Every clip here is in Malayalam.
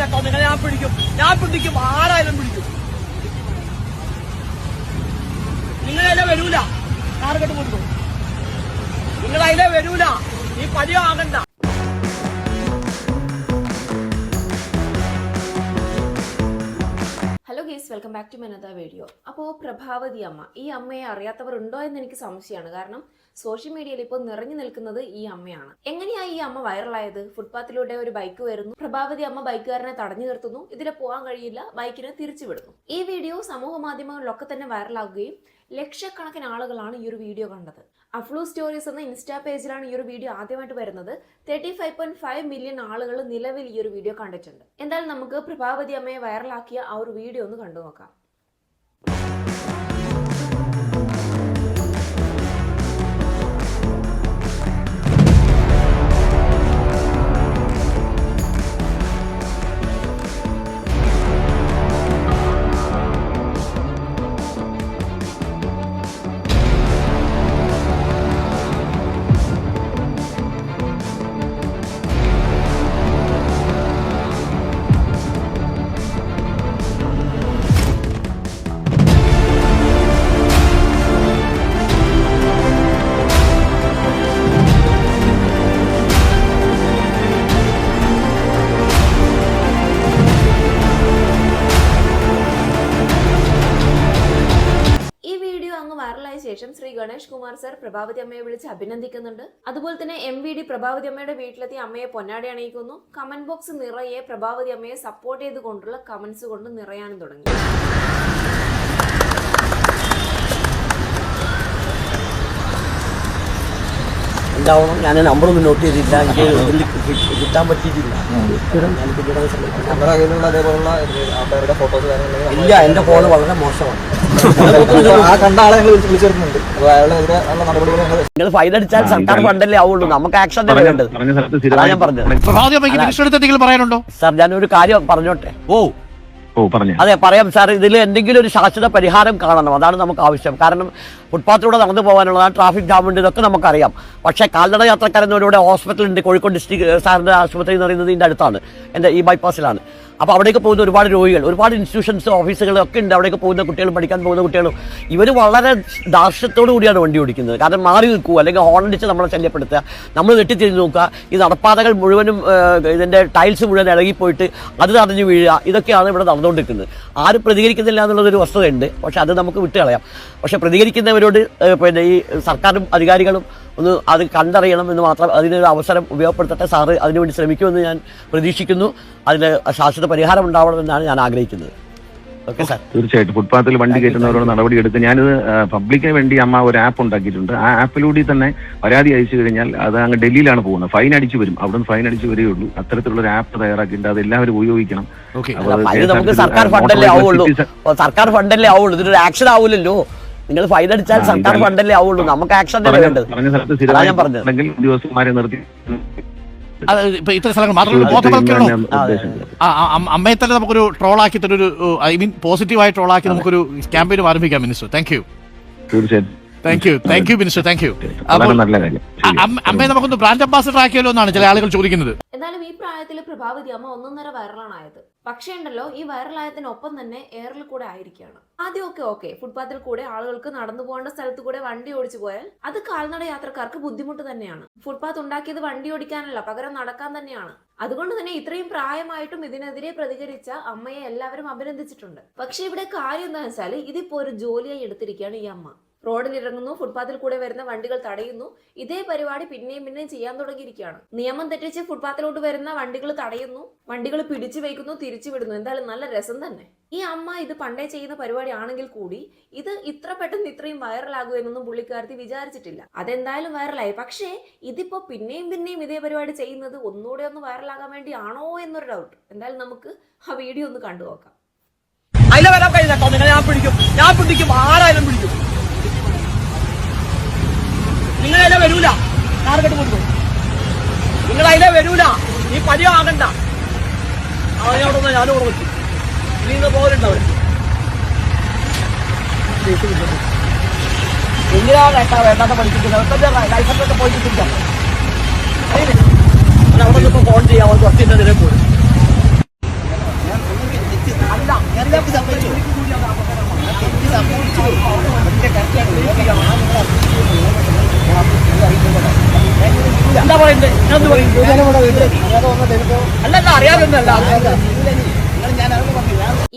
കേട്ടോ, നിങ്ങളെ ഞാൻ പിടിക്കും, ആരായാലും പിടിക്കും. നിങ്ങളതിലെ വരൂല, കാർഗട്ട് കൊണ്ടു, നിങ്ങളതിലെ വരൂല, ഈ പതിയാകണ്ട. Hello guys, welcome back to another video. അപ്പോൾ പ്രഭാവതി അമ്മ, ഈ അമ്മയെ അറിയാത്തവർ ഉണ്ടോ എന്ന് എനിക്ക് സംശയമാണ്. കാരണം സോഷ്യൽ മീഡിയയിൽ ഇപ്പോൾ നിറഞ്ഞു നിൽക്കുന്നത് ഈ അമ്മയാണ്. എങ്ങനെയാ ഈ അമ്മ വൈറലായത്? ഫുട്പാത്തിലൂടെ ഒരു ബൈക്ക് വരുന്നു, പ്രഭാവതി അമ്മ ബൈക്കുകാരനെ തടഞ്ഞു നിർത്തുന്നു, ഇതിലെ പോകാൻ കഴിയില്ല, ബൈക്കിനെ തിരിച്ചു വിടുന്നു. ഈ വീഡിയോ സമൂഹ മാധ്യമങ്ങളിലൊക്കെ തന്നെ വൈറലാകുകയും ലക്ഷക്കണക്കിന് ആളുകളാണ് ഈ ഒരു വീഡിയോ കണ്ടത്. അഫ്ലു സ്റ്റോറീസ് എന്ന ഇൻസ്റ്റാ പേജിലാണ് ഈ ഒരു വീഡിയോ ആദ്യമായിട്ട് വരുന്നത്. 35.5 മില്യൺ ആളുകൾ നിലവിൽ ഈ ഒരു വീഡിയോ കണ്ടിട്ടുണ്ട്. എന്തായാലും നമുക്ക് പ്രഭാവതി അമ്മയെ വൈറലാക്കിയ ആ ഒരു വീഡിയോ ഒന്ന് കണ്ടു നോക്കാം. വൈറലായ ശേഷം ശ്രീ ഗണേഷ് കുമാർ സർ പ്രഭാവതി അമ്മയെ വിളിച്ച് അഭിനന്ദിക്കുന്നുണ്ട്. അതുപോലെ തന്നെ MVD പ്രഭാവതി അമ്മയുടെ വീട്ടിലെത്തി അമ്മയെ പൊന്നാടി അണിയിക്കുന്നു. കമന്റ് ബോക്സ് നിറയെ പ്രഭാവതി അമ്മയെ സപ്പോർട്ട് ചെയ്തുകൊണ്ടുള്ള കമന്റ്സ് കൊണ്ട് നിറയാനും തുടങ്ങി. എന്താവണം, ഞാൻ നമ്പറൊന്നും നോട്ട് ചെയ്തില്ല, എനിക്ക് കിട്ടാൻ പറ്റിയിട്ടില്ല. ഇല്ല, എന്റെ ഫോണ് വളരെ മോശമാണ്. നിങ്ങൾ ഫൈൻ അടിച്ചാൽ സർക്കാർ ഫണ്ടല്ലേ ആവുള്ളൂ, നമുക്ക് ആക്ഷൻ തന്നെ വേണ്ടത്. ഞാൻ പറഞ്ഞത് സാർ, ഞാനൊരു കാര്യം പറഞ്ഞോട്ടെ. അതെ, പറയാം സാർ. ഇതിൽ എന്തെങ്കിലും ഒരു ശാശ്വത പരിഹാരം കാണണം, അതാണ് നമുക്ക് ആവശ്യം. കാരണം ഫുട്പാത്തിലൂടെ നടന്നു പോകാനുള്ളതാണ്, ട്രാഫിക് ജാം ഉണ്ട്, ഇതൊക്കെ നമുക്കറിയാം. പക്ഷേ കാൽനട യാത്രക്കാരെന്നവരുടെ ഹോസ്പിറ്റലുണ്ട്, കോഴിക്കോട് ഡിസ്ട്രിക്ട് സാറിന്റെ ആശുപത്രി എന്ന് പറയുന്നത് ഇതിൻ്റെ അടുത്താണ്, എൻ്റെ ഈ ബൈപ്പാസിലാണ്. അപ്പോൾ അവിടേക്ക് പോകുന്ന ഒരുപാട് രോഗികൾ, ഒരുപാട് ഇൻസ്റ്റിറ്റ്യൂഷൻസ് ഓഫീസുകളൊക്കെ ഉണ്ട്. അവിടേക്ക് പോകുന്ന കുട്ടികളും പഠിക്കാൻ പോകുന്ന കുട്ടികളും ഇവർ വളരെ ദാർഷ്ട്യത്തോടു കൂടിയാണ് വണ്ടി ഓടിക്കുന്നത്. കാരണം മാറി നിൽക്കുക, അല്ലെങ്കിൽ ഹോൺ അടിച്ച് നമ്മളെ ശല്യപ്പെടുത്തുക, നമ്മൾ വെട്ടിത്തിരിഞ്ഞ് നോക്കുക, ഈ നടപ്പാതകൾ മുഴുവനും ഇതിൻ്റെ ടൈൽസ് മുഴുവൻ ഇളകിപ്പോയിട്ട് അത് തടഞ്ഞു വീഴുക, ഇതൊക്കെയാണ് ഇവിടെ നടന്നുകൊണ്ടിരിക്കുന്നത്. ആരും പ്രതികരിക്കുന്നില്ല എന്നുള്ളതൊരു വസ്തുതയുണ്ട്. പക്ഷെ അത് നമുക്ക് വിട്ടുകളയാം. പക്ഷെ പ്രതികരിക്കുന്നവരോട് പിന്നെ ഈ സർക്കാരും അധികാരികളും ഒന്ന് അത് കണ്ടറിയണം എന്ന് മാത്രം, അതിനൊരു അവസരം ഉപയോഗപ്പെടുത്തട്ടെ. സാറ് അതിനുവേണ്ടി ശ്രമിക്കുമെന്ന് ഞാൻ പ്രതീക്ഷിക്കുന്നു. അതിന് ശാശ്വത പരിഹാരം ഉണ്ടാവണമെന്നാണ് ഞാൻ ആഗ്രഹിക്കുന്നത്. Okay sir. തീർച്ചയായിട്ടും ഫുട്പാത്തിൽ വണ്ടി കയറ്റുന്നവരോട് നടപടിയെടുത്ത് ഞാനിത് പബ്ലിക്കിന് വേണ്ടി അമ്മ ഒരു ആപ്പ് ഉണ്ടാക്കിയിട്ടുണ്ട്. ആ ആപ്പിലൂടെ തന്നെ പരാതി അയച്ചു കഴിഞ്ഞാൽ അത് അങ്ങ് ഡൽഹിയിലാണ് പോകുന്നത്, ഫൈൻ അടിച്ചു വരും, അവിടെ നിന്ന് ഫൈൻ അടിച്ചു വരികയുള്ളൂ. അത്തരത്തിലുള്ള ഒരു ആപ്പ് തയ്യാറാക്കിയിട്ട് അത് എല്ലാവരും ഉപയോഗിക്കണം. നമുക്ക് സർക്കാർ ഫണ്ടല്ലേ ആവുള്ളൂ, സർക്കാർ ഫണ്ടല്ലേ ആവുള്ളൂ, ഇതൊരു ആക്ഷൻ ആവൂലല്ലോ. നിങ്ങൾ ഫൈൻ അടിച്ചാൽ സർക്കാർ ഫണ്ടല്ലേ ആവുള്ളൂ, നമുക്ക് ആക്ഷൻ തന്നെ വേണ്ടത്. ഞാൻ പറഞ്ഞത് ഉദ്യോഗസ്ഥന്മാരെ നിർത്തി ഇത്ര സ്ഥലങ്ങൾ മാത്രമല്ല, ബോധവൽക്കരണം അമ്മയെ തന്നെ നമുക്കൊരു ട്രോളാക്കി തരൊരു, ഐ മീൻ പോസിറ്റീവായി ട്രോളാക്കി നമുക്കൊരു ക്യാമ്പയിനും ആരംഭിക്കാം മിനിസ്റ്റർ. Thank you. തീർച്ചയായും thank you minister, thank you. അമ്മയെ നമുക്കൊന്ന് ബ്രാൻഡ് അംബാസിഡർ ആക്കിയല്ലോ എന്നാണ് ചില ആളുകൾ ചോദിക്കുന്നത്. എന്നാലും ഈ പ്രായത്തിൽ പ്രഭാവതി അമ്മ ഒന്നൊന്നര വൈറലാണ് ആയത്. പക്ഷേ ഉണ്ടല്ലോ, ഈ വൈറലായതിനൊപ്പം തന്നെ എയറിൽ കൂടെ ആയിരിക്കുകയാണ്. ആദ്യമൊക്കെ ഓക്കെ, ഫുട്പാത്തിൽ കൂടെ ആളുകൾക്ക് നടന്നു പോകേണ്ട സ്ഥലത്ത് കൂടെ വണ്ടി ഓടിച്ചു പോയാൽ അത് കാൽനട യാത്രക്കാർക്ക് ബുദ്ധിമുട്ട് തന്നെയാണ്. ഫുട്പാത്ത് ഉണ്ടാക്കിയത് വണ്ടി ഓടിക്കാനല്ല, പകരം നടക്കാൻ തന്നെയാണ്. അതുകൊണ്ട് തന്നെ ഇത്രയും പ്രായമായിട്ടും ഇതിനെതിരെ പ്രതികരിച്ച അമ്മയെ എല്ലാവരും അഭിനന്ദിച്ചിട്ടുണ്ട്. പക്ഷെ ഇവിടെ കാര്യം എന്താണെന്ന് വെച്ചാൽ, ഇതിപ്പോ ഒരു ജോലിയായി എടുത്തിരിക്കുകയാണ് ഈ അമ്മ. റോഡിൽ ഇറങ്ങുന്നു, ഫുട്പാത്തിൽ കൂടെ വരുന്ന വണ്ടികൾ തടയുന്നു, ഇതേ പരിപാടി പിന്നെയും ചെയ്യാൻ തുടങ്ങിയിരിക്കുകയാണ്. നിയമം തെറ്റിച്ച് ഫുട്പാത്തിലോട്ട് വരുന്ന വണ്ടികൾ തടയുന്നു, വണ്ടികൾ പിടിച്ചു വയ്ക്കുന്നു, തിരിച്ചു വിടുന്നു. എന്തായാലും നല്ല രസം തന്നെ. ഈ അമ്മ ഇത് പണ്ടേ ചെയ്യുന്ന പരിപാടി ആണെങ്കിൽ കൂടി ഇത് ഇത്ര പെട്ടെന്ന് ഇത്രയും വൈറലാകുമെന്നൊന്നും പുള്ളിക്കാരത്തി വിചാരിച്ചിട്ടില്ല. അതെന്തായാലും വൈറലായി. പക്ഷേ ഇതിപ്പോ പിന്നെയും ഇതേ പരിപാടി ചെയ്യുന്നത് ഒന്നുകൂടെ ഒന്ന് വൈറലാകാൻ വേണ്ടി ആണോ എന്നൊരു ഡൗട്ട്. എന്തായാലും നമുക്ക് ആ വീഡിയോ ഒന്ന് കണ്ടു നോക്കാം. അതിലെ വരാൻ കഴിഞ്ഞോ, ഞാൻ പിടിക്കും, ആരായാലും പിടിക്കും. നിങ്ങളതിലെ വരൂല, കാർഗട്ട് കൊണ്ടു, നിങ്ങളതിലെ വരൂല, ഈ പതിയാകണ്ട. അതിനോടൊന്ന് ഞാനും കൂടെ വെച്ചു, ഇനി പോരുണ്ടവർ എന്തിനാണ് വേണ്ടാത്ത പഠിപ്പിക്കുന്നത്? ലൈസൻസൊക്കെ പോയി കിട്ടിക്കാം. അവിടെ നിന്ന് ഫോൺ ചെയ്യാം, അവർ കുറച്ചിട്ട് പോലും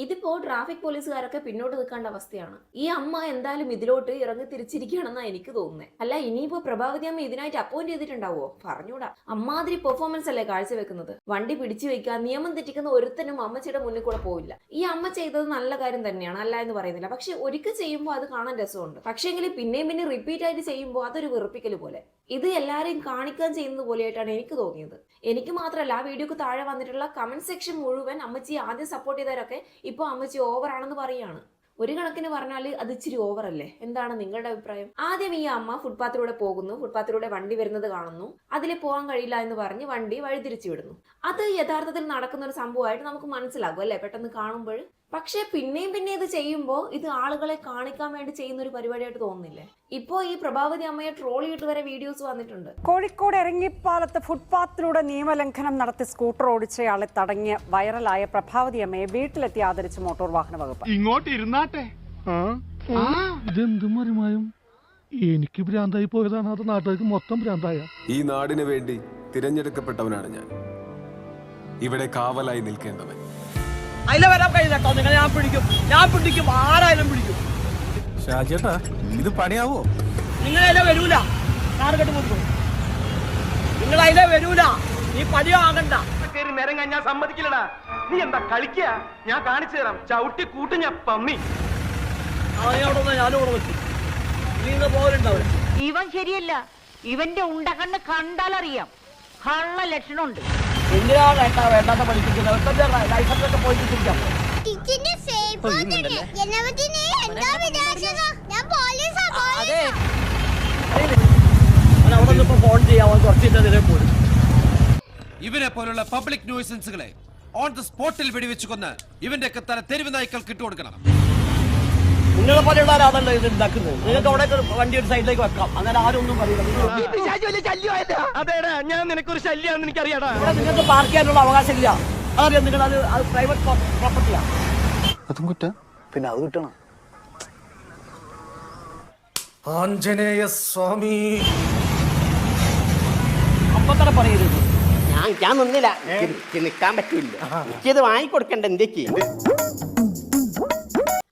ഇതിപ്പോ ട്രാഫിക് പോലീസുകാരൊക്കെ പിന്നോട്ട് നിൽക്കേണ്ട അവസ്ഥയാണ്. ഈ അമ്മ എന്തായാലും ഇതിലോട്ട് ഇറങ്ങി തിരിച്ചിരിക്കുകയാണെന്നാണ് എനിക്ക് തോന്നുന്നത്. അല്ല ഇനിയിപ്പോ പ്രഭാവതി അമ്മ ഇതിനായിട്ട് അപ്പോയിന്റ് ചെയ്തിട്ടുണ്ടാവോ? പറഞ്ഞൂടാ. അമ്മാതിരി പെർഫോമൻസ് അല്ലേ കാഴ്ചവെക്കുന്നത്. വണ്ടി പിടിച്ചു വെക്കുക, നിയമം തെറ്റിക്കുന്ന ഒരുത്തനും അമ്മച്ചിയുടെ മുന്നിൽ കൂടെ പോവില്ല. ഈ അമ്മ ചെയ്തത് നല്ല കാര്യം തന്നെയാണ്, അല്ല എന്ന് പറയുന്നില്ല. പക്ഷെ ഒരിക്കൽ ചെയ്യുമ്പോൾ അത് കാണാൻ രസമുണ്ട്. പക്ഷേങ്കിൽ പിന്നെയും പിന്നെ റിപ്പീറ്റ് ആയിട്ട് ചെയ്യുമ്പോൾ അതൊരു വെറുപ്പിക്കൽ പോലെ. ഇത് എല്ലാരെയും കാണിക്കാൻ ചെയ്യുന്നത് പോലെയായിട്ടാണ് എനിക്ക് തോന്നിയത്. എനിക്ക് മാത്രമല്ല, ആ വീഡിയോക്ക് താഴെ വന്നിട്ടുള്ള കമന്റ് സെക്ഷൻ മുഴുവൻ അമ്മച്ചി ആദ്യം സപ്പോർട്ട് ചെയ്തവരൊക്കെ ഇപ്പൊ അമ്മച്ചി ഓവർ ആണെന്ന് പറയാണ്. ഒരു കണക്കിന് പറഞ്ഞാൽ അത് ഇച്ചിരി ഓവർ അല്ലേ? എന്താണ് നിങ്ങളുടെ അഭിപ്രായം? ആദ്യം ഈ അമ്മ ഫുട്പാത്തിലൂടെ പോകുന്നു, ഫുട്പാത്തിലൂടെ വണ്ടി വരുന്നത് കാണുന്നു, അതിൽ പോകാൻ കഴിയില്ല എന്ന് പറഞ്ഞ് വണ്ടി വഴിതിരിച്ചു വിടുന്നു. അത് യഥാർത്ഥത്തിൽ നടക്കുന്ന ഒരു സംഭവമായിട്ട് നമുക്ക് മനസ്സിലാകും അല്ലേ പെട്ടെന്ന് കാണുമ്പോൾ. പക്ഷെ പിന്നെയും പിന്നെ ഇത് ചെയ്യുമ്പോൾ ഇത് ആളുകളെ കാണിക്കാൻ വേണ്ടി ചെയ്യുന്ന ഒരു പരിപാടിയായിട്ട് തോന്നുന്നില്ലേ? ഇപ്പോ ഈ പ്രഭാവതി അമ്മയെ ട്രോൾ ചെയ്തിട്ട് വരെ വീഡിയോസ് വന്നിട്ടുണ്ട്. കോഴിക്കോട് എരങ്ങിപ്പാലത്ത് ഫുട്പാത്തിലൂടെ നിയമലംഘനം നടത്തി സ്കൂട്ടർ ഓടിച്ചയാളെ തടഞ്ഞ് വൈറലായ പ്രഭാവതി അമ്മയെ വീട്ടിലെത്തി ആദരിച്ച് മോട്ടോർ വാഹന വകുപ്പ്. ഇങ്ങോട്ട് ഇരുന്നാട്ടെ. ഇതെന്തും മറിമായും എനിക്ക് ഭ്രാന്തായി പോയതാണ്, അത് നാട്ടുകാർക്ക് മൊത്തം ഭ്രാന്തായ. ഈ നാടിന് വേണ്ടി തിരഞ്ഞെടുക്കപ്പെട്ടവനാണ് ഞാൻ, ഇവിടെ കാവലായി നിൽക്കേണ്ടവൻ. അതിലെ വരാൻ കഴിയില്ല കേട്ടോ. നിങ്ങളെ ഞാൻ പിടിക്കും, ആരായാലും പിടിക്കും. ഷാജേട്ടാ ഇത് പണിയാവോ? നിങ്ങളതിലെ വരൂല, കാറ് കെട്ടി കൊടുക്കും. നിങ്ങളതിലെ വരൂല, നീ പണിയോ ആകണ്ട. നേരം ഞാൻ സമ്മതിക്കില്ലടാ. നീ എന്താ കളിക്കുക? ഞാൻ കാണിച്ചു തരാം. ചവിട്ടി കൂട്ട് ഞാൻ പമ്മി. ഞാനും കൂടെ വെച്ചു. നീ പോരുണ്ടാവില്ല. ഇവൻ ശരിയല്ല. ഇവന്റെ ഉണ്ടകണ്ണ് കണ്ടാലറിയാം കള്ള ലക്ഷണമുണ്ട്. എന്തിനാണ് വേണ്ടാത്ത പഠിപ്പിക്കുന്നത്? ലൈസൻസൊക്കെ പോയിട്ട് തിരിക്കാം. അവിടെ നിന്ന് ഫോൺ ചെയ്യാൻ കുറച്ചിട്ട് പോലും. ഇവരെ പോലുള്ള പബ്ലിക് ന്യൂസൻസുകളെ ഓൺ ദ സ്പോട്ടിൽ വെടിവെച്ച് കൊന്ന് ഇവന്റെ ഒക്കെ തല തെരുവ് നായ്ക്കൾക്ക് ഇട്ടുകൊടുക്കണം. നിങ്ങളെ പോലെയുള്ളവരാണല്ലോ ഇത് ഉണ്ടാക്കുന്നത്. നിങ്ങൾക്ക് അവിടെ വണ്ടി ഒരു സൈഡിലേക്ക് വെക്കാം, അങ്ങനെ ആരും ഒന്നും പറയില്ല. അതേടാ, ഞാൻ നിനക്കൊരു ശല്യാണെന്ന് എനിക്കറിയാടാ. ഇവിടെ നിങ്ങൾക്ക് പാർക്ക് ചെയ്യാനുള്ള അവകാശമില്ല. അതറിയാം, നിങ്ങൾ അത് പ്രൈവറ്റ് പ്രോപ്പർട്ടിയാണ്. അതും കുറ്റ പിന്നെ അത് കിട്ടണം. ആഞ്ജനേയ സ്വാമി അപ്പത്തന്നെ പറയരുത്. ഞാൻ നിന്നില്ല, നിൽക്കാൻ പറ്റില്ല. എനിക്കത് വാങ്ങിക്കൊടുക്കണ്ട. എന്തൊക്കെ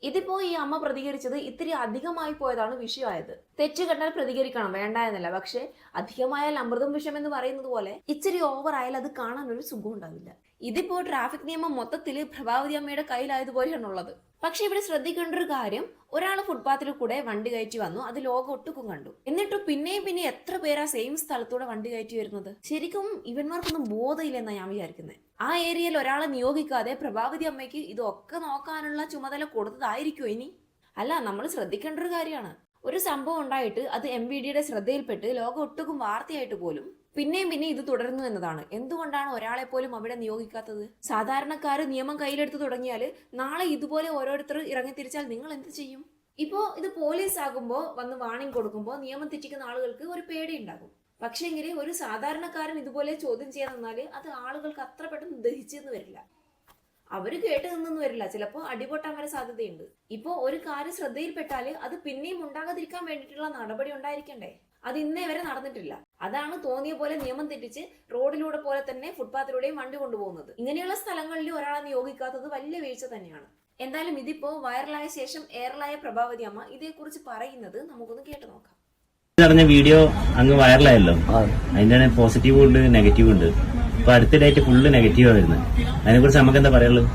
ഇതിപ്പോ ഈ അമ്മ പ്രതികരിച്ചത് ഇത്തിരി അധികമായി പോയതാണ് വിഷയമായത്. തെറ്റ് കണ്ടാൽ പ്രതികരിക്കണം, വേണ്ട എന്നല്ല. പക്ഷെ അധികമായാൽ അമൃതം വിഷം എന്ന് പറയുന്നത് പോലെ ഇച്ചിരി ഓവർ ആയാൽ അത് കാണാൻ ഒരു സുഖം ഉണ്ടാവില്ല. ഇതിപ്പോ ട്രാഫിക് നിയമം മൊത്തത്തിൽ പ്രഭാവതി അമ്മയുടെ കയ്യിലായതുപോലെയാണുള്ളത്. പക്ഷെ ഇവിടെ ശ്രദ്ധിക്കേണ്ട ഒരു കാര്യം, ഒരാൾ ഫുട്പാത്തിൽ കൂടെ വണ്ടി കയറ്റി വന്നു, അത് ലോകം ഒട്ടുക്കും കണ്ടു. എന്നിട്ട് പിന്നെ എത്ര പേരാ സെയിം സ്ഥലത്തൂടെ വണ്ടി കയറ്റി വരുന്നത്? ശരിക്കും ഇവന്മാർക്കൊന്നും ബോധമില്ലെന്നാണ് ഞാൻ വിചാരിക്കുന്നത്. ആ ഏരിയയിൽ ഒരാളെ നിയോഗിക്കാതെ പ്രഭാവതി അമ്മയ്ക്ക് ഇതൊക്കെ നോക്കാനുള്ള ചുമതല കൊടുത്തതായിരിക്കും ഇനി? അല്ല, നമ്മൾ ശ്രദ്ധിക്കേണ്ട ഒരു കാര്യമാണ്. ഒരു സംഭവം ഉണ്ടായിട്ട് അത് MVDയുടെ ശ്രദ്ധയിൽപ്പെട്ട് ലോകം ഒട്ടുക്കും വാർത്തയായിട്ട് പോലും പിന്നെയും ഇത് തുടരുന്നു എന്നതാണ്. എന്തുകൊണ്ടാണ് ഒരാളെ പോലും അവിടെ നിയോഗിക്കാത്തത്? സാധാരണക്കാര് നിയമം കയ്യിലെടുത്ത് തുടങ്ങിയാൽ നാളെ ഇതുപോലെ ഓരോരുത്തർ ഇറങ്ങിത്തിരിച്ചാൽ നിങ്ങൾ എന്ത് ചെയ്യും? ഇപ്പോ ഇത് പോലീസ് ആകുമ്പോൾ വന്ന് വാണിംഗ് കൊടുക്കുമ്പോൾ നിയമം തെറ്റിക്കുന്ന ആളുകൾക്ക് ഒരു പേടി ഉണ്ടാകും. പക്ഷേങ്കിൽ ഒരു സാധാരണക്കാരൻ ഇതുപോലെ ചോദ്യം ചെയ്യാൻ നിന്നാല് അത് ആളുകൾക്ക് അത്ര പെട്ടെന്ന് ദഹിച്ചെന്ന് വരില്ല. അവര് കേട്ട് നിന്നൊന്നും വരില്ല, ചിലപ്പോൾ അടിപൊട്ടാൻ വരെ സാധ്യതയുണ്ട്. ഇപ്പോ ഒരു കാര്യം ശ്രദ്ധയിൽപ്പെട്ടാല് അത് പിന്നെയും ഉണ്ടാകാതിരിക്കാൻ വേണ്ടിയിട്ടുള്ള നടപടി ഉണ്ടായിരിക്കണ്ടേ? അത് ഇന്നേ വരെ നടന്നിട്ടില്ല. അതാണ് തോന്നിയ പോലെ നിയമം തെറ്റിച്ച് റോഡിലൂടെ പോലെ തന്നെ ഫുട്പാത്തിലൂടെയും വണ്ടി കൊണ്ടുപോകുന്നത്. ഇങ്ങനെയുള്ള സ്ഥലങ്ങളിൽ ഒരാളെ നിയോഗിക്കാത്തത് വലിയ വീഴ്ച തന്നെയാണ്. എന്തായാലും ഇതിപ്പോ വൈറലായ ശേഷം എയർലായ പ്രഭാവതി അമ്മ ഇതേക്കുറിച്ച് പറയുന്നത് നമുക്കൊന്ന് കേട്ടു നോക്കാം. നടന്ന വീഡിയോ അങ്ങ് വൈറലായല്ലോ, അതിന്റെ പോസിറ്റീവ് ഉണ്ട് നെഗറ്റീവ് ഉണ്ട്. ഇപ്പൊ അടുത്തിടെയായിട്ട് ഫുള്ള് നെഗറ്റീവാ വരുന്നത്. അതിനെ കുറിച്ച് നമുക്ക് എന്താ പറയുള്ളത്?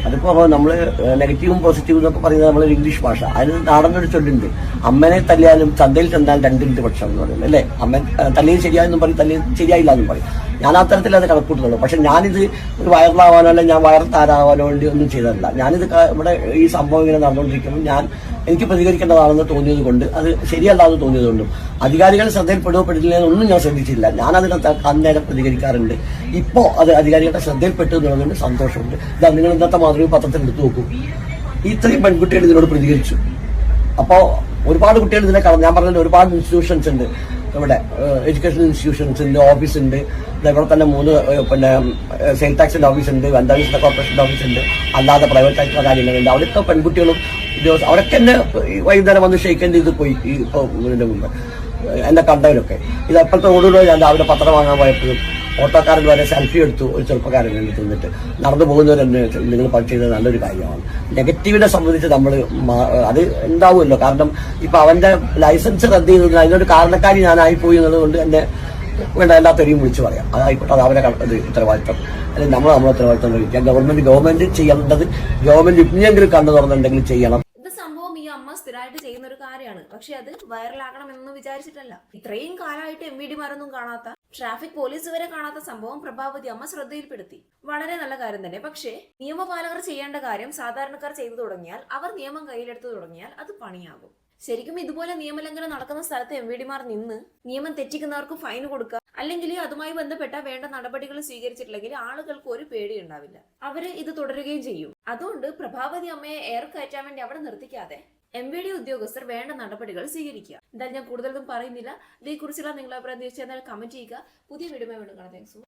അതിപ്പോ നമ്മള് നെഗറ്റീവും പോസിറ്റീവും എന്നൊക്കെ പറയുന്നത് നമ്മളൊരു ഇംഗ്ലീഷ് ഭാഷ. അതിന് നാടനൊരു ചൊല്ലുണ്ട്, അമ്മനെ തല്ലിയാലും ചന്തയിൽ ചെന്നാൽ രണ്ടിന്റെ പക്ഷം എന്ന് പറയുന്നത് അല്ലേ. അമ്മ തല്ലിയും ശരിയായെന്നും പറയും, തല്ലിയും ശരിയായില്ല എന്നും പറയും. ഞാൻ ആ തരത്തിൽ അത് കണക്കൂട്ടുന്നുള്ളൂ. പക്ഷെ ഞാനിത് ഒരു വൈറലാവാനോ അല്ല ഞാൻ വൈറൽ താരാവാനോ വേണ്ടി ഒന്നും ചെയ്തതല്ല. ഞാനിത് ഇവിടെ ഈ സംഭവം ഇങ്ങനെ നടന്നുകൊണ്ടിരിക്കുമ്പോൾ എനിക്ക് പ്രതികരിക്കേണ്ടതാണെന്ന് തോന്നിയത് കൊണ്ട്, അത് ശരിയല്ല എന്ന് തോന്നിയത് കൊണ്ടും, അധികാരികൾ ശ്രദ്ധയിൽപ്പെടുകപ്പെട്ടില്ല എന്നൊന്നും ഞാൻ ശ്രദ്ധിച്ചില്ല. ഞാൻ അതിനകത്ത് അന്നേരം പ്രതികരിക്കാറുണ്ട്. ഇപ്പോ അത് അധികാരികളുടെ ശ്രദ്ധയിൽപ്പെട്ടു എന്നുള്ളതുകൊണ്ട് സന്തോഷമുണ്ട്. ഇതാ നിങ്ങൾ ഇന്നത്തെ മാതൃക പത്രത്തിൽ എടുത്തു നോക്കൂ. ഇത്രയും പെൺകുട്ടികൾ ഇതിനോട് പ്രതികരിച്ചു. അപ്പോ ഒരുപാട് കുട്ടികൾ ഇതിനെ ഞാൻ പറഞ്ഞത് ഒരുപാട് ഇൻസ്റ്റിറ്റ്യൂഷൻസ് ഉണ്ട് ഇവിടെ, എഡ്യൂക്കേഷണൽ ഇൻസ്റ്റിറ്റ്യൂഷൻസ് ഉണ്ട്, ഓഫീസ് ഉണ്ട്. ഇവിടെ തന്നെ 3 സെയിൽ ടാക്സിന്റെ ഓഫീസ് ഉണ്ട്, വനിതാ കോർപ്പറേഷന്റെ ഓഫീസ് ഉണ്ട്, അല്ലാതെ പ്രൈവറ്റ് ആയിട്ടുള്ള കാര്യങ്ങളുണ്ട്. അവിടുത്തെ പെൺകുട്ടികളും അവരൊക്കെ എന്നെ വൈകുന്നേരം വന്ന് ഷെയ്ക്കേണ്ടി ഇത് പോയി. ഇതിന്റെ മുമ്പ് എന്നെ കണ്ടവരൊക്കെ ഇത് എപ്പോഴത്തെ ഓടുകളോ ഞാൻ രാവിലെ പത്രം വാങ്ങാൻ പോയപ്പോഴും ഓട്ടോക്കാരൻ വരെ സെൽഫി എടുത്തു ഒരു ചെറുപ്പക്കാരൻ നിന്നിട്ട് നടന്നു പോകുന്നവരെന്നെ നിങ്ങൾ ചെയ്തത് നല്ലൊരു കാര്യമാണ്. നെഗറ്റീവിനെ സംബന്ധിച്ച് നമ്മൾ അത് ഉണ്ടാവുമല്ലോ. കാരണം ഇപ്പൊ അവന്റെ ലൈസൻസ് റദ്ദ് ചെയ്തതിന് അതിനൊരു കാരണക്കാരി ഞാനായി പോയി എന്നുള്ളത് എന്നെ വേണ്ട എല്ലാത്തരെയും വിളിച്ചു പറയാം. അതായിക്കോട്ടെ, അത് അവരെ ഉത്തരവാദിത്തം. അല്ലെങ്കിൽ നമ്മളെ ഉത്തരവാദിത്തം കഴിക്കാം. ഗവൺമെന്റ് ചെയ്യേണ്ടത് ഗവൺമെന്റ് ഇനിയെങ്കിലും കണ്ടു തുറന്നുണ്ടെങ്കിൽ ചെയ്യണം. സംഭവം ഈ അമ്മ സ്ഥിരമായിട്ട് ചെയ്യുന്ന ഒരു കാര്യമാണ്. പക്ഷെ അത് വൈറലാകണം എന്നൊന്നും വിചാരിച്ചിട്ടല്ല. ഇത്രയും കാലമായിട്ട് MVDമാരൊന്നും കാണാത്ത, ട്രാഫിക് പോലീസ് വരെ കാണാത്ത സംഭവം പ്രഭാവതി അമ്മ ശ്രദ്ധയിൽപ്പെടുത്തി. വളരെ നല്ല കാര്യം തന്നെ. പക്ഷേ നിയമപാലകർ ചെയ്യേണ്ട കാര്യം സാധാരണക്കാർ ചെയ്തു തുടങ്ങിയാൽ, അവർ നിയമം കയ്യിലെടുത്തു തുടങ്ങിയാൽ അത് പണിയാകും. ശരിക്കും ഇതുപോലെ നിയമലംഘനം നടക്കുന്ന സ്ഥലത്ത് MVDമാർ നിന്ന് നിയമം തെറ്റിക്കുന്നവർക്ക് ഫൈൻ കൊടുക്കുക, അല്ലെങ്കിൽ അതുമായി ബന്ധപ്പെട്ട വേണ്ട നടപടികൾ സ്വീകരിച്ചിട്ടില്ലെങ്കിൽ ആളുകൾക്ക് ഒരു പേടി ഉണ്ടാവില്ല. അവര് ഇത് തുടരുകയും ചെയ്യും. അതുകൊണ്ട് പ്രഭാവതി അമ്മയെ എയർ കയറ്റാൻ വേണ്ടി അവിടെ നിർത്തിക്കാതെ MVD ഉദ്യോഗസ്ഥർ വേണ്ട നടപടികൾ സ്വീകരിക്കുക. എന്തായാലും ഞാൻ കൂടുതലൊന്നും പറയുന്നില്ല. ഇതേക്കുറിച്ചുള്ള നിങ്ങളുടെ അഭിപ്രായം തീർച്ചയായും കമന്റ് ചെയ്യുക. പുതിയ വീഡിയോ വീണ്ടും കാണാം. താങ്ക്സ്.